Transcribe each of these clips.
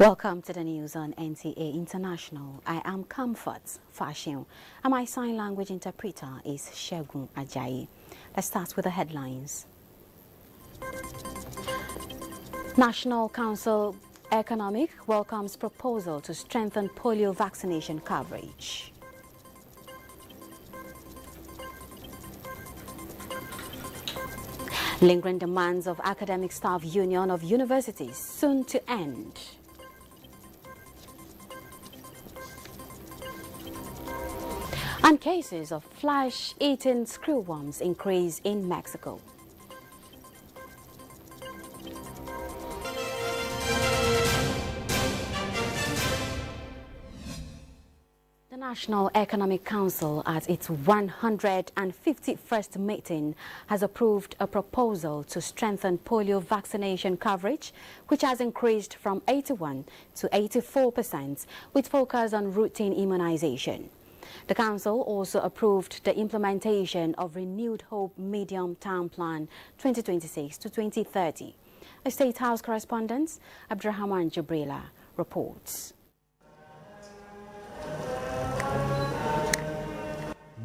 Welcome to the news on NTAi International. I am Comfort Fashion and my sign language interpreter is Shegun Ajayi. Let's start with the headlines. National Council Economic welcomes proposal to strengthen polio vaccination coverage. Lingering demands of Academic Staff Union of Universities soon to end. And cases of flesh-eating screwworms increase in Mexico. The National Economic Council, at its 151st meeting, has approved a proposal to strengthen polio vaccination coverage, which has increased from 81 to 84%, with focus on routine immunization. The Council also approved the implementation of Renewed Hope Medium-Term Plan 2026 to 2030. A State House correspondent, Abdurrahman Jubrila, reports.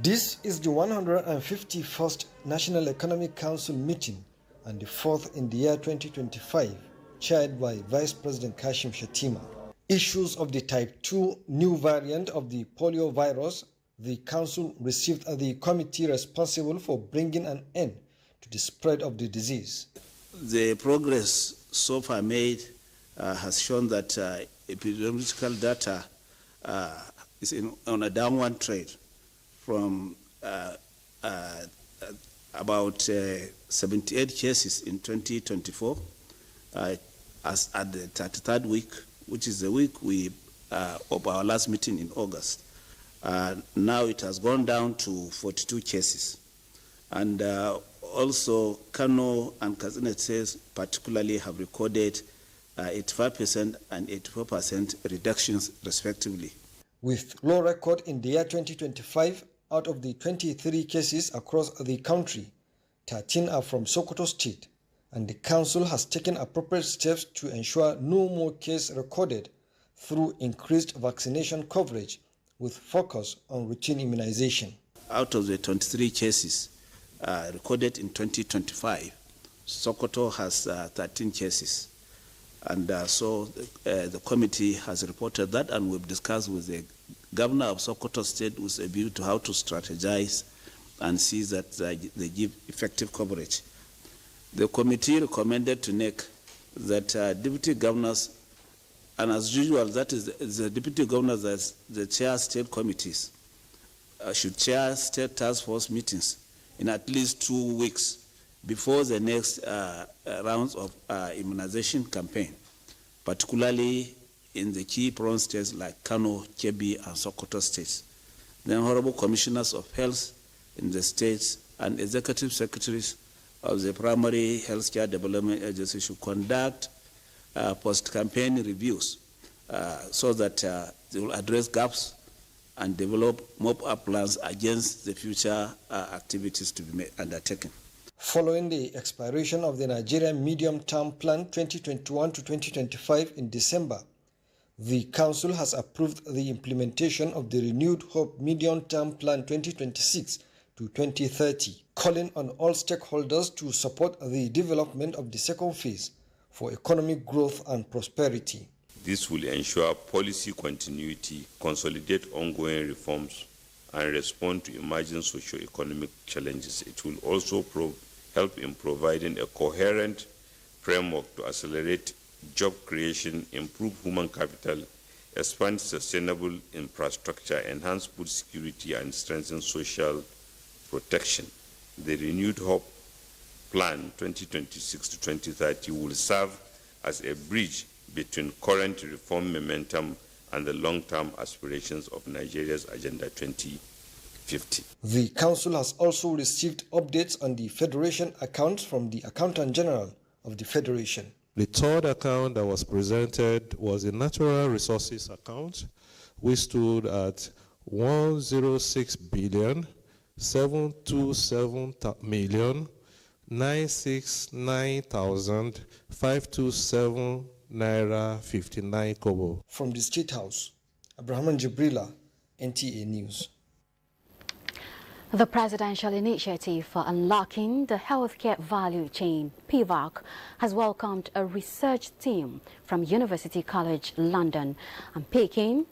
This is the 151st National Economic Council meeting and the fourth in the year 2025, chaired by Vice President Kashim Shettima. Issues of the type 2 new variant of the polio virus, the Council received the committee responsible for bringing an end to the spread of the disease. The progress so far made has shown that epidemiological data is on a downward trend from about 78 cases in 2024 as at the 33rd week, which is the week of our last meeting in August. Now it has gone down to 42 cases. And also Kano and Katsina states particularly have recorded 85% and 84% reductions respectively. With low record in the year 2025, out of the 23 cases across the country, 13 are from Sokoto State, and the Council has taken appropriate steps to ensure no more cases recorded through increased vaccination coverage with focus on routine immunization. Out of the 23 cases recorded in 2025, Sokoto has 13 cases. And so the committee has reported that, and we've discussed with the governor of Sokoto State with a view to how to strategize and see that they give effective coverage. The committee recommended to NEC that deputy governors, and as usual, that is the deputy governors as the chair state committees, should chair state task force meetings in at least 2 weeks before the next rounds of immunization campaign, particularly in the key prone states like Kano, Kebbi, and Sokoto states. The honorable commissioners of health in the states and executive secretaries of the primary healthcare development agency should conduct post-campaign reviews so that they will address gaps and develop mop-up plans against the future activities to be undertaken. Following the expiration of the Nigerian Medium-Term Plan 2021 to 2025 in December, the Council has approved the implementation of the Renewed Hope Medium-Term Plan 2026 to 2030, calling on all stakeholders to support the development of the second phase for economic growth and prosperity. This will ensure policy continuity, consolidate ongoing reforms, and respond to emerging socio-economic challenges. It will also help in providing a coherent framework to accelerate job creation, improve human capital, expand sustainable infrastructure, enhance food security, and strengthen social protection. The Renewed Hope Plan 2026 to 2030 will serve as a bridge between current reform momentum and the long-term aspirations of Nigeria's Agenda 2050. The Council has also received updates on the Federation accounts from the Accountant General of the Federation. The third account that was presented was a natural resources account, which stood at 106,727,969,527 naira 59 kobo. From the State House, Abraham Jibrila, NTAi News. The Presidential Initiative for Unlocking the Healthcare Value Chain, PVAC, has welcomed a research team from University College London and Peking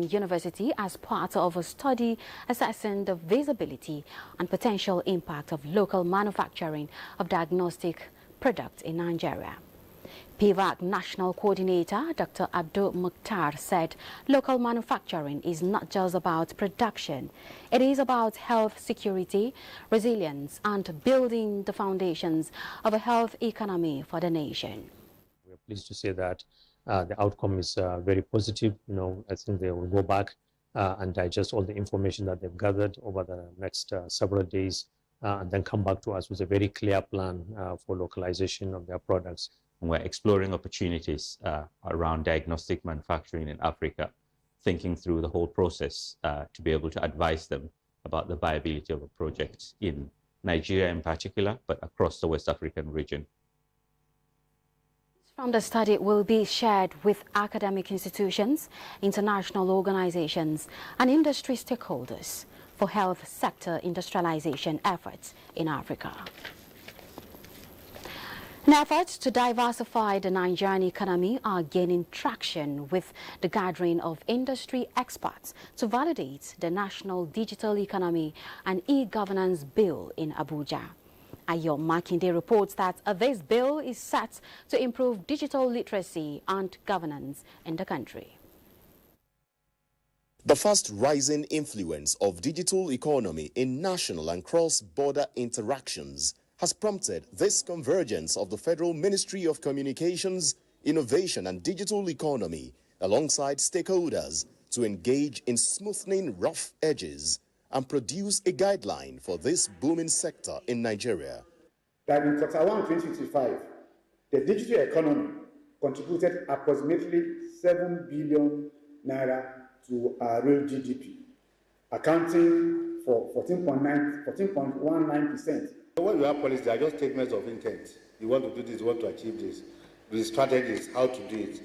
University as part of a study assessing the visibility and potential impact of local manufacturing of diagnostic products in Nigeria. PVAC National Coordinator Dr. Abdul Mukhtar said local manufacturing is not just about production. It is about health security, resilience, and building the foundations of a health economy for the nation. We are pleased to say that the outcome is very positive. I think they will go back and digest all the information that they've gathered over the next several days and then come back to us with a very clear plan for localization of their products. We're exploring opportunities around diagnostic manufacturing in Africa, thinking through the whole process to be able to advise them about the viability of a project in Nigeria in particular, but across the West African region. From the study will be shared with academic institutions, international organizations, and industry stakeholders for health sector industrialization efforts in Africa. Efforts to diversify the Nigerian economy are gaining traction with the gathering of industry experts to validate the National Digital Economy and E-Governance Bill in Abuja. Ayo Makinde reports that this bill is set to improve digital literacy and governance in the country. The fast rising influence of digital economy in national and cross-border interactions has prompted this convergence of the Federal Ministry of Communications, Innovation and Digital Economy alongside stakeholders to engage in smoothing rough edges and produce a guideline for this booming sector in Nigeria. That in Q1 2025, the digital economy contributed approximately 7 billion naira to our real GDP, accounting for 14.19%. When you have policy, they are just statements of intent. You want to do this, you want to achieve this. The strategy is how to do it.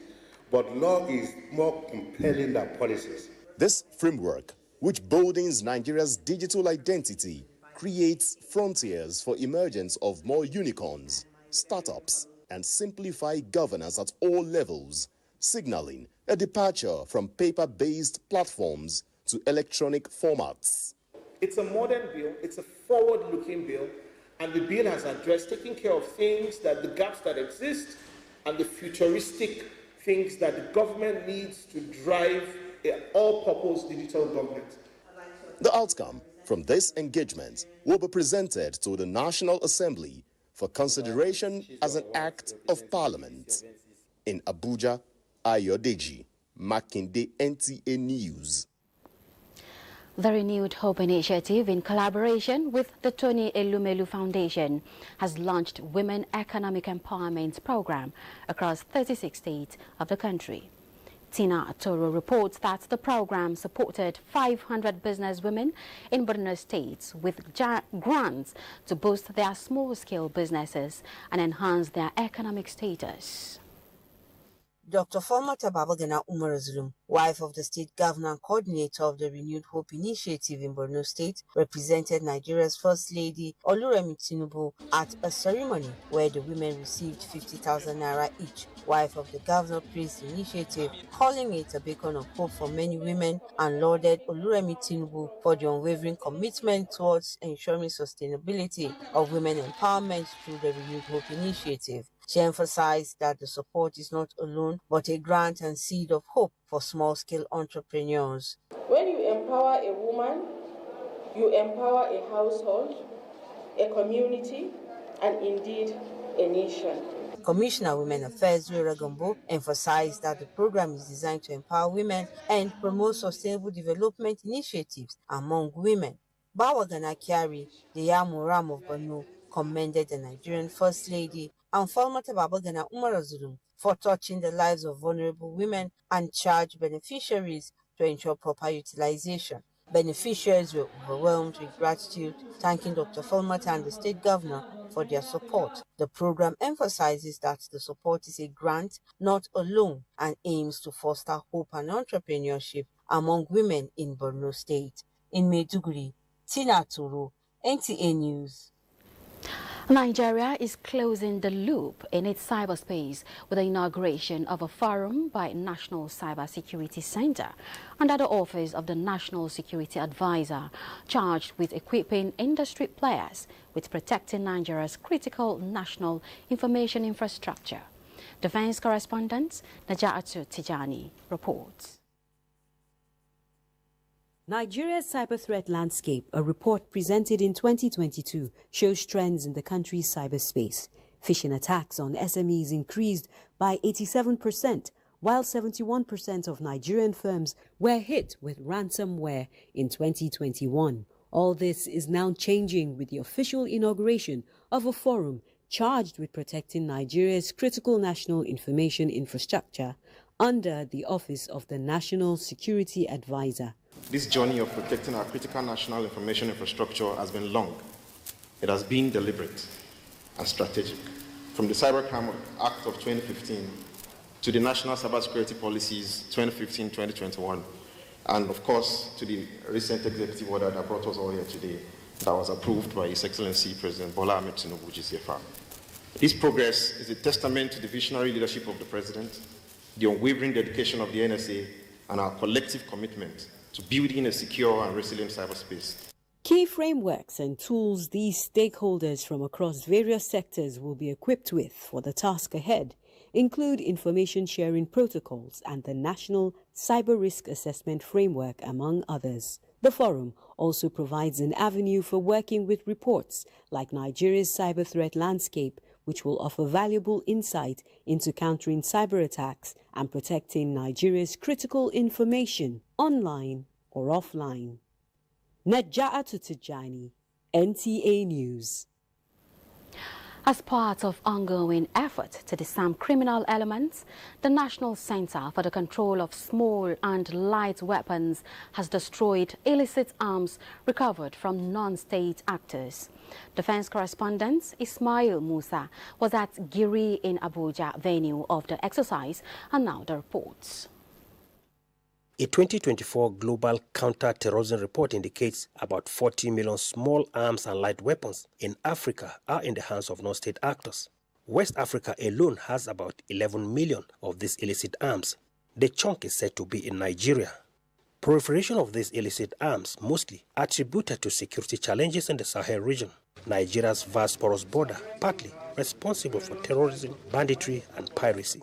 But law is more compelling than policies. This framework, which broadens Nigeria's digital identity, creates frontiers for emergence of more unicorns, startups, and simplified governance at all levels, signaling a departure from paper-based platforms to electronic formats. It's a modern bill, it's a forward-looking bill, and the bill has addressed taking care of things that the gaps that exist and the futuristic things that the government needs to drive an all-purpose digital government. The outcome from this engagement will be presented to the National Assembly for consideration as an act of parliament. In Abuja, Ayodeji, Makinde, NTAi News. The Renewed Hope Initiative, in collaboration with the Tony Elumelu Foundation, has launched Women Economic Empowerment Program across 36 states of the country. Tina Toro reports that the program supported 500 businesswomen in Borno states with grants to boost their small-scale businesses and enhance their economic status. Dr. Falmata Babagana Umar Zulum, wife of the state governor and coordinator of the Renewed Hope Initiative in Borno State, represented Nigeria's First Lady Oluremi Tinubu at a ceremony where the women received 50,000 naira each. Wife of the governor praised the initiative, calling it a beacon of hope for many women, and lauded Oluremi Tinubu for the unwavering commitment towards ensuring sustainability of women empowerment through the Renewed Hope Initiative. She emphasized that the support is not alone, but a grant and seed of hope for small-scale entrepreneurs. When you empower a woman, you empower a household, a community, and indeed a nation. Commissioner Women Affairs Zura Gambo emphasized that the program is designed to empower women and promote sustainable development initiatives among women. Bawagana Kyari, the Yamuram of Borno, commended the Nigerian First Lady and Falmata Babagana Umar Zulum for touching the lives of vulnerable women and charged beneficiaries to ensure proper utilization. Beneficiaries were overwhelmed with gratitude, thanking Dr. Falmata and the state governor for their support. The program emphasizes that the support is a grant, not a loan, and aims to foster hope and entrepreneurship among women in Borno State. In Maiduguri, Tina Turu, NTAi News. Nigeria is closing the loop in its cyberspace with the inauguration of a forum by National Cybersecurity Center under the office of the National Security Advisor, charged with equipping industry players with protecting Nigeria's critical national information infrastructure. Defense correspondent Najatu Tijani reports. Nigeria's cyber threat landscape, a report presented in 2022, shows trends in the country's cyberspace. Phishing attacks on SMEs increased by 87%, while 71% of Nigerian firms were hit with ransomware in 2021. All this is now changing with the official inauguration of a forum charged with protecting Nigeria's critical national information infrastructure under the office of the National Security Advisor. This journey of protecting our critical national information infrastructure has been long. It has been deliberate and strategic. From the Cybercrime Act of 2015 to the National Cybersecurity Policies 2015-2021, and of course to the recent executive order that brought us all here today that was approved by His Excellency President Bola Ahmed Tinubu, GCFR. This progress is a testament to the visionary leadership of the President, the unwavering dedication of the NSA, and our collective commitment to building a secure and resilient cyberspace. Key frameworks and tools these stakeholders from across various sectors will be equipped with for the task ahead include information sharing protocols and the National Cyber Risk Assessment Framework, among others. The forum also provides an avenue for working with reports like Nigeria's cyber threat landscape, which will offer valuable insight into countering cyber attacks and protecting Nigeria's critical information, online or offline. Najatu Tijani, NTAi News. As part of ongoing effort to disarm criminal elements, the National Center for the Control of Small and Light Weapons has destroyed illicit arms recovered from non-state actors. Defense correspondent Ismail Musa was at Giri in Abuja venue of the exercise, and now the reports. A 2024 Global Counter-Terrorism report indicates about 40 million small arms and light weapons in Africa are in the hands of non-state actors. West Africa alone has about 11 million of these illicit arms. The chunk is said to be in Nigeria. Proliferation of these illicit arms mostly attributed to security challenges in the Sahel region. Nigeria's vast porous border, partly responsible for terrorism, banditry and piracy.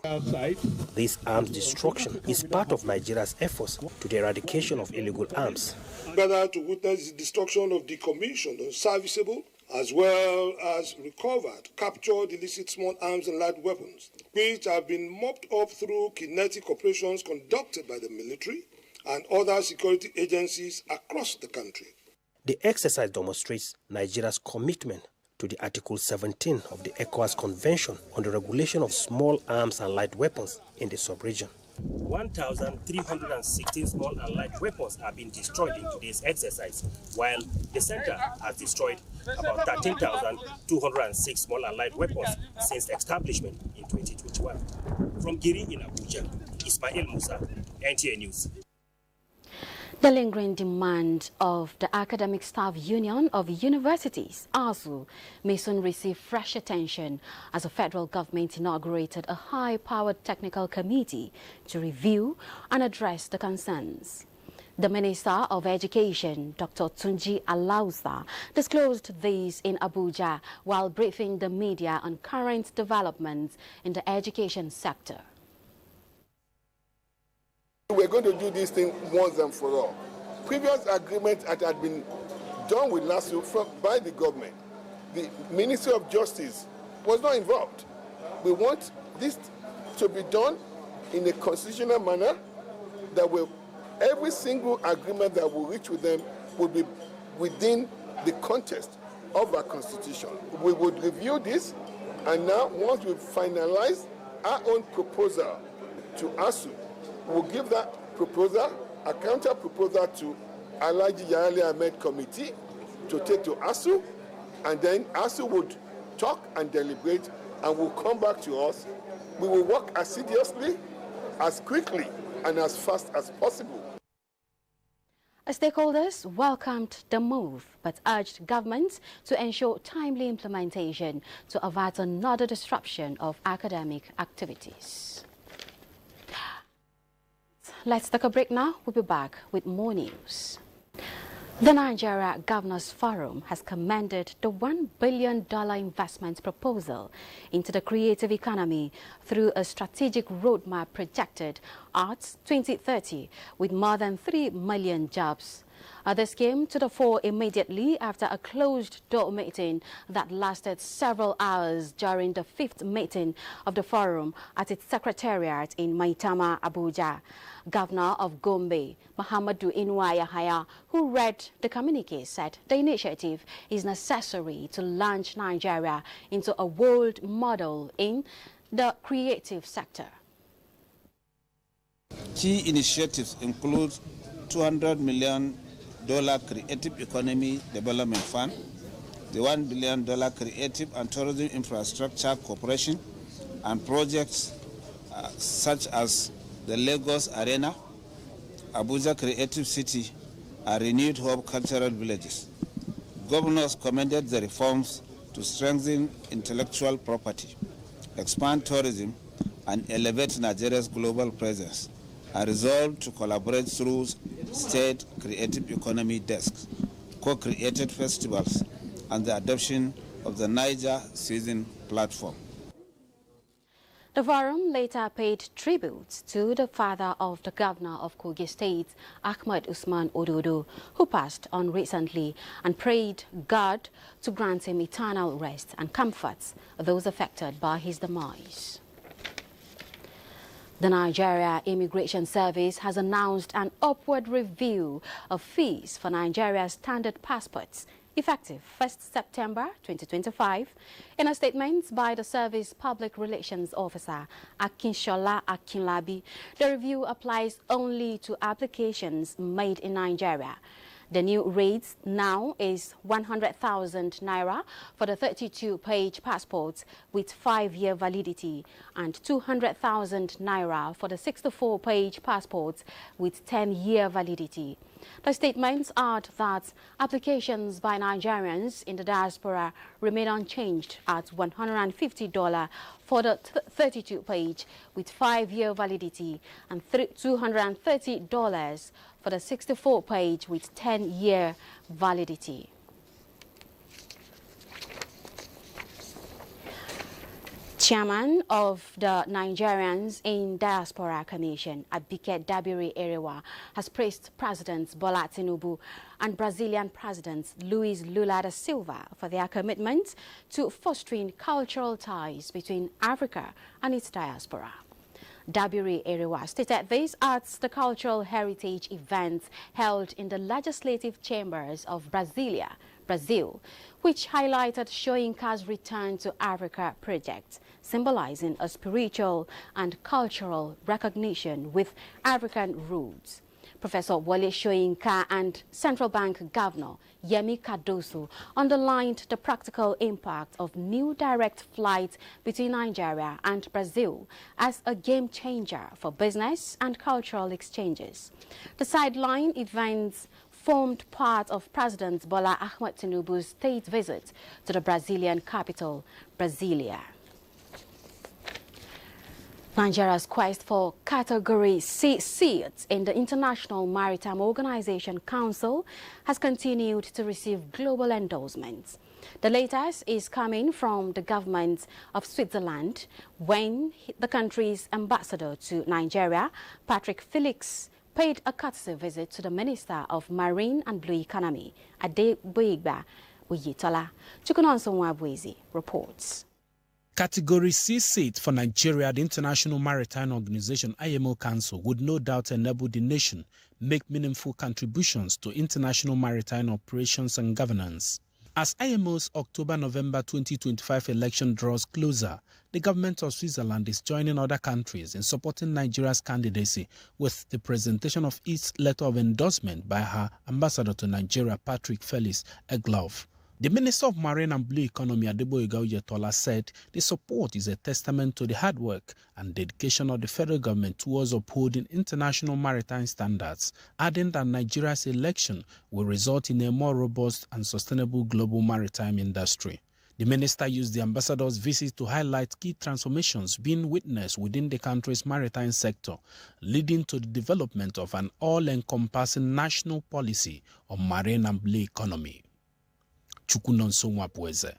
This arms destruction is part of Nigeria's efforts to the eradication of illegal arms. Better to witness the destruction of decommissioned, unserviceable, as well as recovered, captured illicit small arms and light weapons, which have been mopped up through kinetic operations conducted by the military and other security agencies across the country. The exercise demonstrates Nigeria's commitment to the Article 17 of the ECOWAS Convention on the Regulation of Small Arms and Light Weapons in the sub-region. 1,316 small and light weapons have been destroyed in today's exercise, while the center has destroyed about 13,206 small and light weapons since establishment in 2021. From Giri in Abuja, Ismail Musa, NTAi News. The lingering demand of the Academic Staff Union of Universities, ASU, may soon receive fresh attention as the federal government inaugurated a high-powered technical committee to review and address the concerns. The Minister of Education, Dr. Tunji Alausa, disclosed this in Abuja while briefing the media on current developments in the education sector. We're going to do this thing once and for all. Previous agreement that had been done with NASU by the government, the Ministry of Justice was not involved. We want this to be done in a constitutional manner that will, every single agreement that we reach with them will be within the context of our constitution. We would review this, and now once we finalize our own proposal to ASU, we'll give that proposal, a counter proposal to Alhaji Yale Ahmed committee to take to ASU, and then ASU would talk and deliberate and will come back to us. We will work assiduously, as quickly and as fast as possible. Stakeholders welcomed the move but urged governments to ensure timely implementation to avert another disruption of academic activities. Let's take a break now. We'll be back with more news. The Nigeria Governors Forum has commended the $1 billion investment proposal into the creative economy through a strategic roadmap projected at 2030 with more than 3 million jobs. This came to the fore immediately after a closed-door meeting that lasted several hours during the 5th meeting of the forum at its secretariat in Maitama, Abuja. Governor of Gombe, Muhammadu Inuwa Yahaya, who read the communique, said the initiative is necessary to launch Nigeria into a world model in the creative sector. Key initiatives include $200 million Creative Economy Development Fund, the $1 billion Creative and Tourism Infrastructure Corporation, and projects such as the Lagos Arena, Abuja Creative City, and renewed Hope Cultural Villages. Governors commended the reforms to strengthen intellectual property, expand tourism, and elevate Nigeria's global presence, and resolved to collaborate through state creative economy desks, co-created festivals, and the adoption of the Niger Season platform. The forum later paid tribute to the father of the governor of Kogi State, Ahmed Usman Ododo, who passed on recently, and prayed God to grant him eternal rest and comforts those affected by his demise. The Nigeria Immigration Service has announced an upward review of fees for Nigeria's standard passports effective 1st September 2025. In a statement by the service public relations officer Akinshola Akinlabi, the review applies only to applications made in Nigeria. The new rate now is 100,000 naira for the 32-page passports with 5-year validity and 200,000 naira for the 64-page passports with 10-year validity. The statements add that applications by Nigerians in the diaspora remain unchanged at $150 for the 32-page with 5-year validity and $230 for the 64-page with 10-year validity. Chairman of the Nigerians in Diaspora Commission, Abike Dabiri Erewa, has praised Presidents Bola Tinubu and Brazilian President Luiz Lula da Silva for their commitment to fostering cultural ties between Africa and its diaspora. Dabiri Erewa stated this at the cultural heritage event held in the legislative chambers of Brazil, which highlighted Soyinka's Return to Africa project, symbolizing a spiritual and cultural recognition with African roots. Professor Wole Soyinka and Central Bank Governor Yemi Cardoso underlined the practical impact of new direct flights between Nigeria and Brazil as a game changer for business and cultural exchanges. The sideline events formed part of President Bola Ahmed Tinubu's state visit to the Brazilian capital, Brasilia. Nigeria's quest for Category C seats in the International Maritime Organization Council has continued to receive global endorsements. The latest is coming from the government of Switzerland when the country's ambassador to Nigeria, Patrick Felix, paid a courtesy visit to the Minister of Marine and Blue Economy, Adeboyegba Oyetola. Chukwunonso Nwabwezi reports. Category C seat for Nigeria at the International Maritime Organization IMO Council would no doubt enable the nation make meaningful contributions to international maritime operations and governance. As IMO's October-November 2025 election draws closer, the government of Switzerland is joining other countries in supporting Nigeria's candidacy with the presentation of its letter of endorsement by her ambassador to Nigeria, Patrick Felix Egloff. The Minister of Marine and Blue Economy, Adeboyega Oyetola, said the support is a testament to the hard work and dedication of the federal government towards upholding international maritime standards, adding that Nigeria's election will result in a more robust and sustainable global maritime industry. The minister used the ambassador's visit to highlight key transformations being witnessed within the country's maritime sector, leading to the development of an all-encompassing national policy on marine and blue economy. Chukunonso Mwapweze,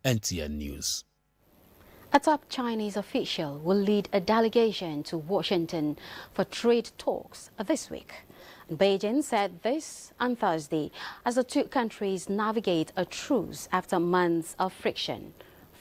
NTN News. A top Chinese official will lead a delegation to Washington for trade talks this week. Beijing said this on Thursday as the two countries navigate a truce after months of friction.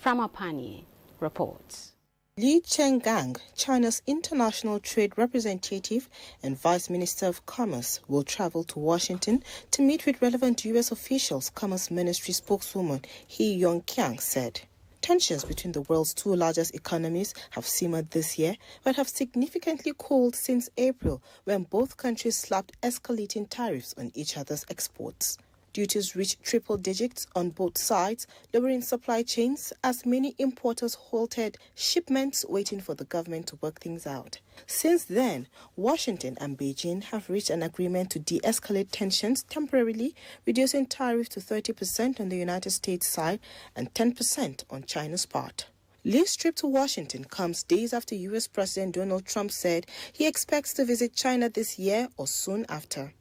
Framapani reports. Li Chenggang, China's international trade representative and Vice Minister of Commerce, will travel to Washington to meet with relevant U.S. officials, Commerce Ministry spokeswoman He Yongqiang said. Tensions between the world's two largest economies have simmered this year, but have significantly cooled since April, when both countries slapped escalating tariffs on each other's exports. Duties reached triple digits on both sides, lowering supply chains as many importers halted shipments waiting for the government to work things out. Since then, Washington and Beijing have reached an agreement to de-escalate tensions temporarily, reducing tariffs to 30% on the United States side and 10% on China's part. Li's trip to Washington comes days after U.S. President Donald Trump said he expects to visit China this year or soon after.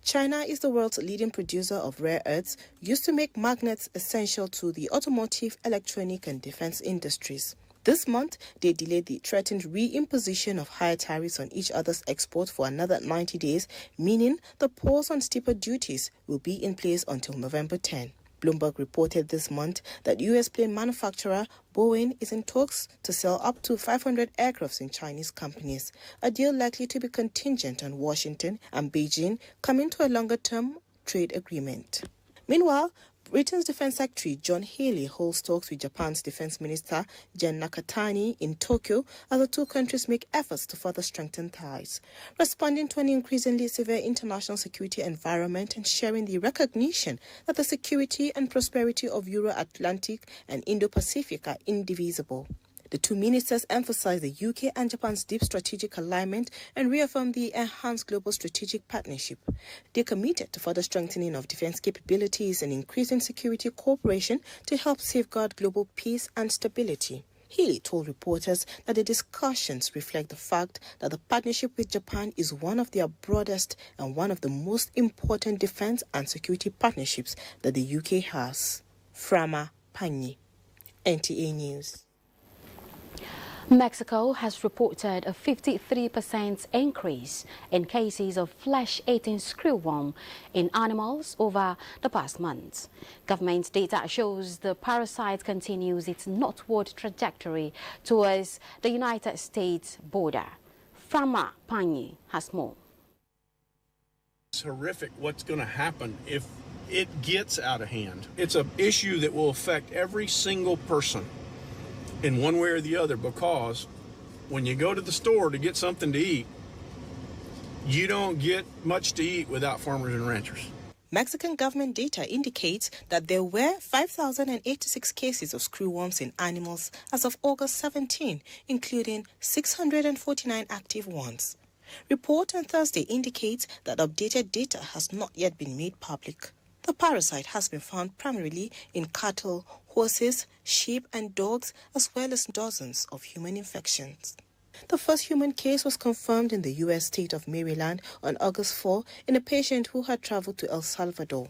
China is the world's leading producer of rare earths used to make magnets essential to the automotive, electronic and defense industries. This month, they delayed the threatened reimposition of higher tariffs on each other's exports for another 90 days, meaning the pause on steeper duties will be in place until November 10. Bloomberg reported this month that U.S. plane manufacturer Boeing is in talks to sell up to 500 aircrafts in Chinese companies, a deal likely to be contingent on Washington and Beijing coming to a longer-term trade agreement. Meanwhile, Britain's Defense Secretary John Healey holds talks with Japan's Defense Minister Gen Nakatani in Tokyo as the two countries make efforts to further strengthen ties. Responding to an increasingly severe international security environment and sharing the recognition that the security and prosperity of Euro-Atlantic and Indo-Pacific are indivisible. The two ministers emphasized the UK and Japan's deep strategic alignment and reaffirmed the enhanced global strategic partnership. They committed to further strengthening of defense capabilities and increasing security cooperation to help safeguard global peace and stability. Healey told reporters that the discussions reflect the fact that the partnership with Japan is one of their broadest and one of the most important defense and security partnerships that the UK has. Frama Panyi, NTAi News. Mexico has reported a 53% increase in cases of flesh-eating screwworm in animals over the past month. Government data shows the parasite continues its northward trajectory towards the United States border. Frama Panyi has more. It's horrific what's going to happen if it gets out of hand. It's an issue that will affect every single person in one way or the other, because when you go to the store to get something to eat, you don't get much to eat without farmers and ranchers. Mexican government data indicates that there were 5,086 cases of screwworms in animals as of August 17, including 649 active ones. Report on Thursday indicates that updated data has not yet been made public. The parasite has been found primarily in cattle, horses, sheep and dogs, as well as dozens of human infections. The first human case was confirmed in the U.S. state of Maryland on August 4 in a patient who had traveled to El Salvador.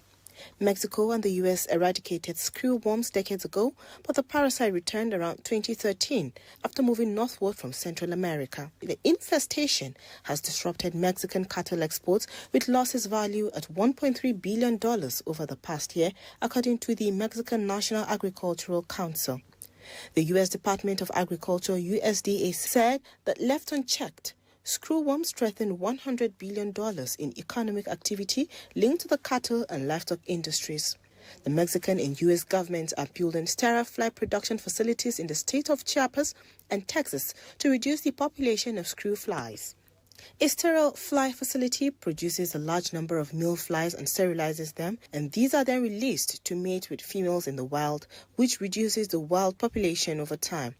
Mexico and the U.S. eradicated screwworms decades ago, but the parasite returned around 2013 after moving northward from Central America. The infestation has disrupted Mexican cattle exports, with losses valued at $1.3 billion over the past year, according to the Mexican National Agricultural Council. The U.S. Department of Agriculture, USDA, said that left unchecked, screwworms threaten $100 billion in economic activity linked to the cattle and livestock industries. The Mexican and U.S. governments are building sterile fly production facilities in the state of Chiapas and Texas to reduce the population of screw flies. A sterile fly facility produces a large number of male flies and sterilizes them, and these are then released to mate with females in the wild, which reduces the wild population over time.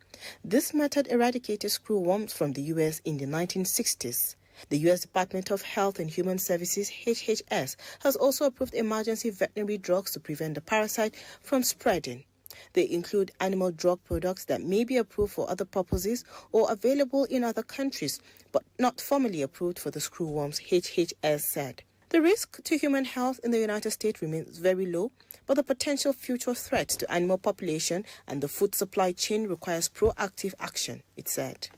This method eradicated screwworms from the U.S. in the 1960s. The U.S. Department of Health and Human Services, HHS, has also approved emergency veterinary drugs to prevent the parasite from spreading. They include animal drug products that may be approved for other purposes or available in other countries, but not formally approved for the screwworms, HHS said. The risk to human health in the United States remains very low, but the potential future threat to animal population and the food supply chain requires proactive action, it said.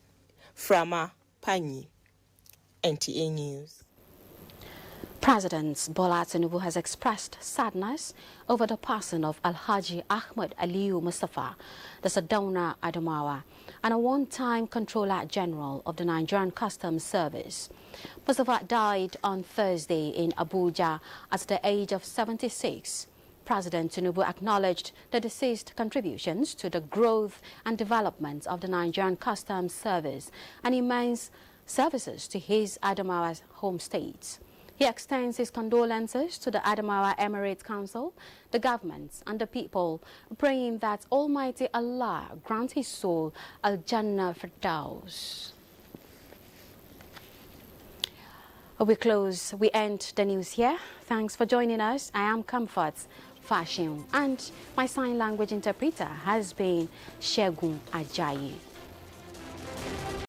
Frama Panyi, NTAi News. President Bola Tinubu has expressed sadness over the passing of Alhaji Ahmed Aliyu Mustafa, the Sardauna Adamawa, and a one-time Controller General of the Nigerian Customs Service. Mustafa died on Thursday in Abuja at the age of 76. President Tinubu acknowledged the deceased's contributions to the growth and development of the Nigerian Customs Service and immense services to his Adamawa home state. He extends his condolences to the Adamawa Emirate Council, the government and the people, praying that Almighty Allah grant his soul Al-Jannah Firdaus. We end the news here. Thanks for joining us. I am Comfort Fashion, and my sign language interpreter has been Shegun Ajayi.